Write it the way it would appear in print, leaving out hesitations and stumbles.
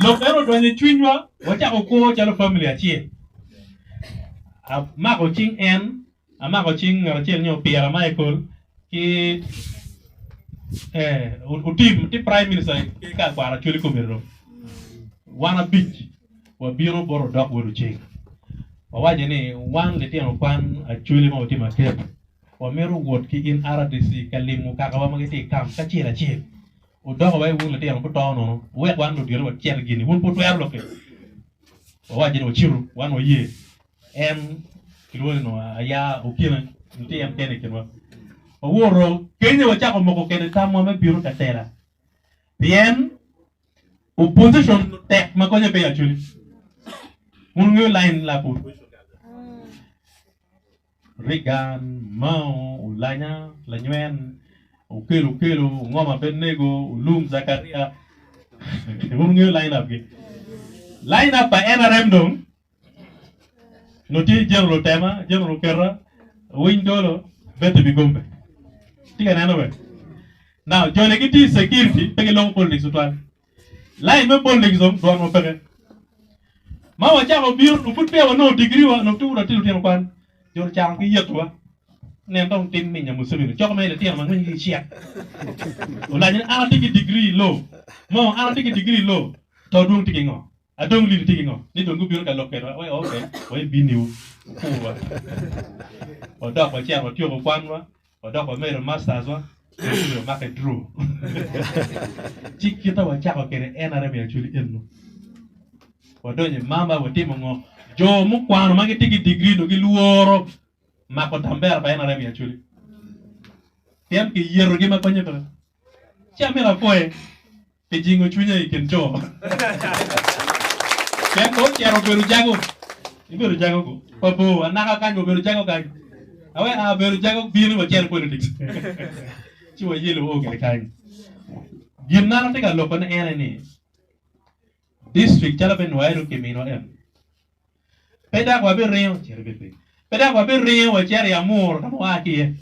so pero do ni chwinywa wacha ko chalo family achiel mako ching en amako ching achiel nyo piera Michael ki utim ti prime minister ki ka kwara chuli ko biro wana bich wa biro boro dok wodu ching waje ni wan le tiano kwan chuli mo tima kep wa meru wot ki in RDC kalimu kaka wa magiti kam ka chira chir o dok wa wun le tiano ko tono we wan do diro wa cher gini wun putu er loke waje ni chiru wan o ye em kilwo no aya ukina nti em tene kinwa oworo Kenya wachako moko kene tamo me biro katera bien opposition tek makonye be actually ungu line la put Regan Mao Ulanya Lanywen ukelo ngoma Benego Ulum Zakaria ungu line up line up by NRM dong noti general tema general kera windolo bete bigombe tiga nana we now jone kiti security pege long politics utwan line me politics do mo pege ma wa cha ko biur du put pe wa no degree wa no tu da tilu tian kwan jor cha ki yetwa nen dong tin mi nyamu sebi cho ko me le tian ma ngi chia wala ni ala tigi degree low mo ala tigi degree low to dung tigi ngo adong li tigi ngo ni dong biur ka loket wa okay wa biniu ko wa o da ko cha ko tio ko kwan wa o da ko me masters wa yo make draw chikita wa cha ko kere NRM actually enno wadonye mama watimo ngo jo mukwano magi tigi degree do gi luoro mako tambera pa NRM actually tem ki yero gi makonye to chamera koe pe jingo chunya ikenjo tem ko chero beru jago ko pabo anaka kanyo beru jago kan awe a beru jago bienu wa chero politics chiwa yelo o ke kan gimna na tega lokon NRM district chala ben wairu ke mino em peda kwa be rio chere be peda kwa be rio wa chere amor kama waki